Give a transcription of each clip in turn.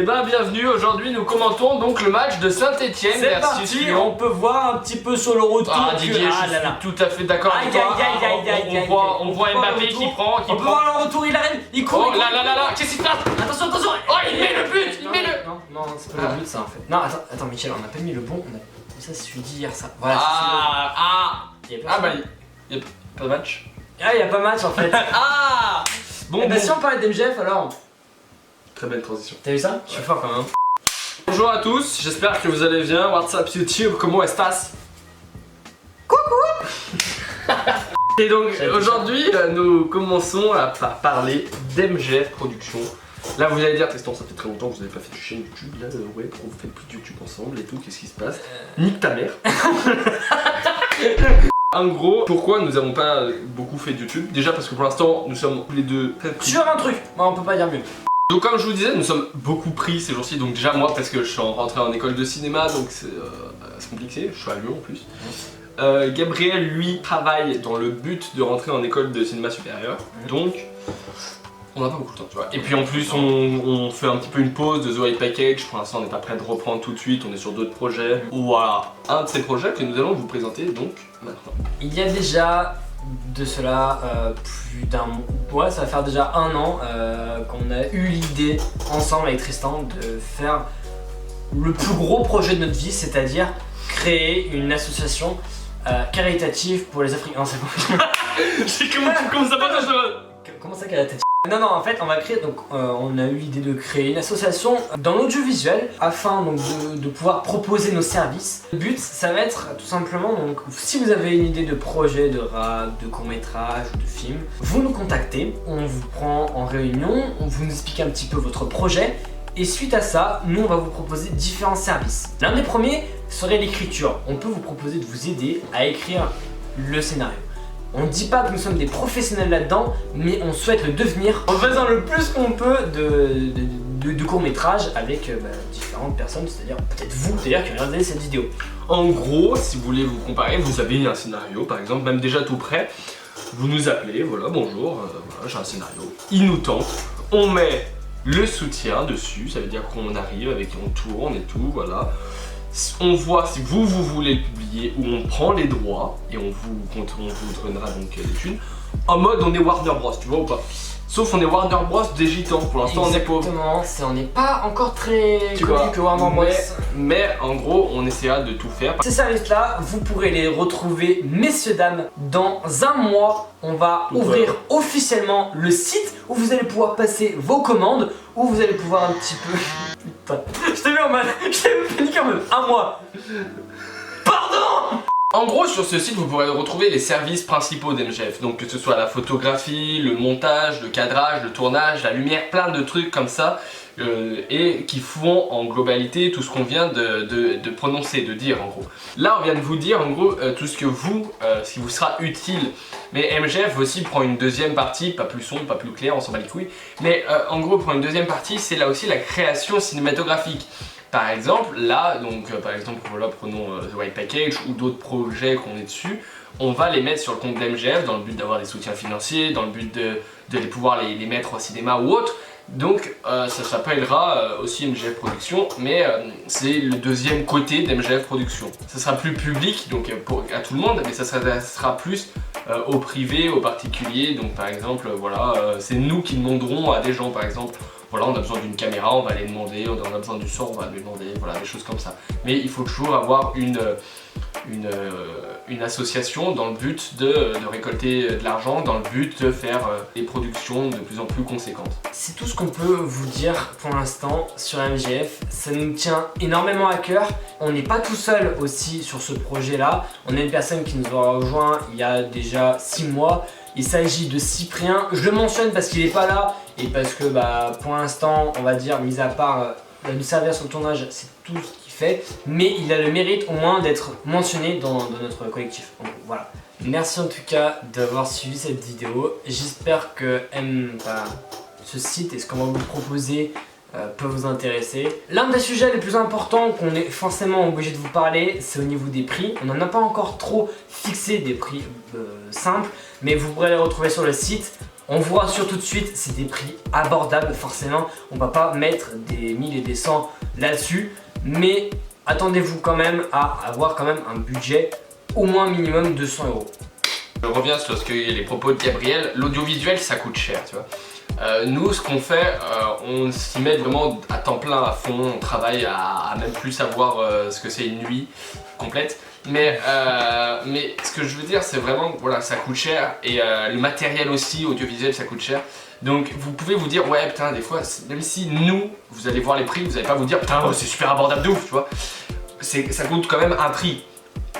Et ben bienvenue, aujourd'hui nous commentons donc le match de Saint-Etienne C'est versus parti, Lyon. on peut voir un petit peu sur le retour. Ah Didier, je suis tout à fait d'accord avec toi. On voit Mbappé qui prend, On peut voir le retour, il arrive, il court. Oh là là là là, qu'est-ce qui se passe? Attention, attention. Oh il met le but, il met le... Non, c'est pas le but ça en fait. Non, attends Michel, on a pas mis le bon, ça c'est celui d'hier ça. Voilà, il y a pas de match. Ah, il y a pas match en fait. Ah Bon, bah si on parlait d'MGF alors. Très belle transition. T'as vu ça? Je suis fort quand même. Bonjour à tous, j'espère que vous allez bien. WhatsApp, YouTube, comment estás? Coucou. Et donc aujourd'hui nous commençons à parler d'MGF Productions. Là vous allez dire, Tristan, ça fait très longtemps que vous n'avez pas fait de chaîne YouTube. Là ouais, pourquoi vous faites plus de YouTube ensemble et tout, qu'est-ce qui se passe? Nique ta mère. En gros, pourquoi nous n'avons pas beaucoup fait de YouTube? Déjà parce que pour l'instant nous sommes tous les deux très pris. Sur un truc, moi on peut pas dire mieux. Donc comme je vous disais, nous sommes beaucoup pris ces jours-ci. Donc déjà moi parce que je suis rentré en école de cinéma, donc c'est compliqué, je suis à Lyon en plus. Gabriel lui travaille dans le but de rentrer en école de cinéma supérieur. Donc on n'a pas beaucoup de temps, tu vois. Et puis en plus on fait un petit peu une pause de The White Package. Pour l'instant on n'est pas prêt de reprendre tout de suite, on est sur d'autres projets. Voilà, un de ces projets que nous allons vous présenter donc maintenant. Il y a déjà de cela plus d'un mois, ouais ça va faire déjà un an qu'on a eu l'idée ensemble avec Tristan de faire le plus gros projet de notre vie, c'est-à-dire créer une association caritative pour les Africains. C'est bon. Comment ça va? Comment ça caritative? Non, en fait on va créer, donc on a eu l'idée de créer une association dans l'audiovisuel afin donc de pouvoir proposer nos services. Le but ça va être tout simplement, donc si vous avez une idée de projet, de rap, de court-métrage ou de film, vous nous contactez, on vous prend en réunion, on vous explique un petit peu votre projet et suite à ça, nous on va vous proposer différents services. L'un des premiers serait l'écriture. On peut vous proposer de vous aider à écrire le scénario. On ne dit pas que nous sommes des professionnels là-dedans, mais on souhaite le devenir en faisant le plus qu'on peut de courts-métrages avec différentes personnes, c'est-à-dire peut-être vous d'ailleurs qui regardez cette vidéo. En gros, si vous voulez vous comparer, vous avez un scénario par exemple, même déjà tout prêt, vous nous appelez, voilà, bonjour, voilà, j'ai un scénario, il nous tente, on met le soutien dessus, ça veut dire qu'on arrive avec, on tourne et tout, voilà. On voit si vous voulez le publier ou on prend les droits et on vous donnera donc les thunes. En mode on est Warner Bros, tu vois ou pas? Sauf on est Warner Bros des gitans, pour l'instant on est pauvre. Exactement, on n'est pas encore très connu que Warner Bros. Mais en gros on essaiera de tout faire. Ces services là, vous pourrez les retrouver messieurs dames dans un mois. On va ouvrir officiellement le site où vous allez pouvoir passer vos commandes, où vous allez pouvoir un petit peu... Putain, je t'ai vu en mode, je t'ai paniqué en mode un mois. Pardon. En gros, sur ce site, vous pourrez retrouver les services principaux d'MGF. Donc que ce soit la photographie, le montage, le cadrage, le tournage, la lumière, plein de trucs comme ça. Et qui font en globalité tout ce qu'on vient de prononcer, de dire en gros. Là on vient de vous dire en gros tout ce que ce qui vous sera utile. Mais MGF aussi prend une deuxième partie, pas plus sombre, pas plus clair, on s'en bat les couilles. Mais en gros prend une deuxième partie, c'est là aussi la création cinématographique. Par exemple, là, donc par exemple voilà, prenons The White Package ou d'autres projets qu'on est dessus. On va les mettre sur le compte d'MGF dans le but d'avoir des soutiens financiers, dans le but de pouvoir les mettre au cinéma ou autre. Donc ça s'appellera aussi MGF Productions, mais c'est le deuxième côté d'MGF Productions. Ça sera plus public, donc à tout le monde, mais ça sera plus au privé, aux particuliers. Donc par exemple, voilà, c'est nous qui demanderons à des gens, par exemple, voilà, on a besoin d'une caméra, on va les demander, on a besoin du son, on va lui demander, voilà, des choses comme ça. Mais il faut toujours avoir une association dans le but de récolter de l'argent, dans le but de faire des productions de plus en plus conséquentes. C'est tout ce qu'on peut vous dire pour l'instant sur MGF. Ça nous tient énormément à cœur. On n'est pas tout seul aussi sur ce projet là. On a une personne qui nous a rejoint il y a déjà 6 mois. Il s'agit de Cyprien. Je le mentionne parce qu'il n'est pas là et parce que pour l'instant on va dire, mis à part nous servir sur le tournage, c'est tout ce qu'il fait, mais il a le mérite au moins d'être mentionné dans notre collectif. Donc voilà. Merci en tout cas d'avoir suivi cette vidéo. J'espère que ce site et ce qu'on va vous proposer peut vous intéresser. L'un des sujets les plus importants qu'on est forcément obligé de vous parler, c'est au niveau des prix. On n'en a pas encore trop fixé des prix simples, mais vous pourrez les retrouver sur le site. On vous rassure tout de suite, c'est des prix abordables forcément. On va pas mettre des 1000 et des 100 là-dessus. Mais attendez-vous quand même à avoir quand même un budget au moins minimum de 100 €. Je reviens sur les propos de Gabriel. L'audiovisuel, ça coûte cher, tu vois. Nous, ce qu'on fait, on s'y met vraiment à temps plein, à fond. On travaille à même plus savoir ce que c'est une nuit complète. Mais ce que je veux dire, c'est vraiment, voilà, ça coûte cher. Et le matériel aussi, audiovisuel, ça coûte cher. Donc vous pouvez vous dire, ouais, putain, des fois, même si nous, vous allez voir les prix, vous n'allez pas vous dire, putain, c'est super abordable de ouf, tu vois. Ça coûte quand même un prix.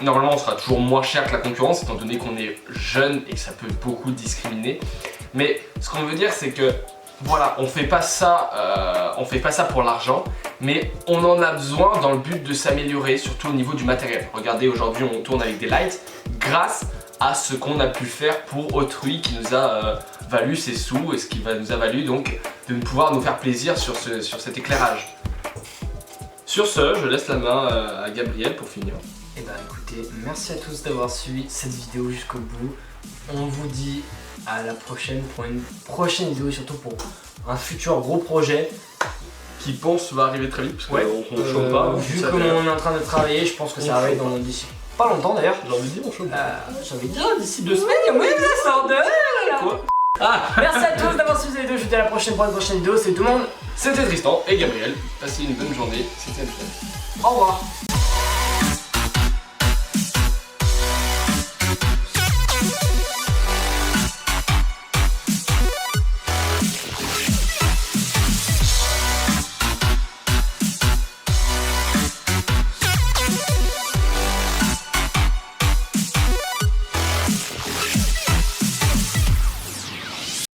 Normalement, on sera toujours moins cher que la concurrence, étant donné qu'on est jeune et que ça peut beaucoup discriminer. Mais ce qu'on veut dire, c'est que voilà, on fait pas ça pour l'argent, mais on en a besoin dans le but de s'améliorer, surtout au niveau du matériel. Regardez, aujourd'hui, on tourne avec des lights grâce à ce qu'on a pu faire pour autrui qui nous a valu ses sous et ce qui nous a valu donc de pouvoir nous faire plaisir sur cet éclairage. Sur ce, je laisse la main à Gabriel pour finir. Et bah écoutez, merci à tous d'avoir suivi cette vidéo jusqu'au bout. On vous dit à la prochaine pour une prochaine vidéo, surtout pour un futur gros projet. Qui pense va arriver très vite parce Ouais. qu'on chauffe pas. Vu comment on est en train de travailler, je pense que ça arrive d'ici pas longtemps d'ailleurs. J'ai envie de dire, on chauffe pas. J'avais dit d'ici 2 semaines, il y a moyen que ça sorte de... Quoi? Merci à tous d'avoir suivi cette vidéo, je vous dis à la prochaine pour une prochaine vidéo, c'est tout le monde. C'était Tristan et Gabriel. Passez une bonne journée. C'était Amsterdam. Au revoir.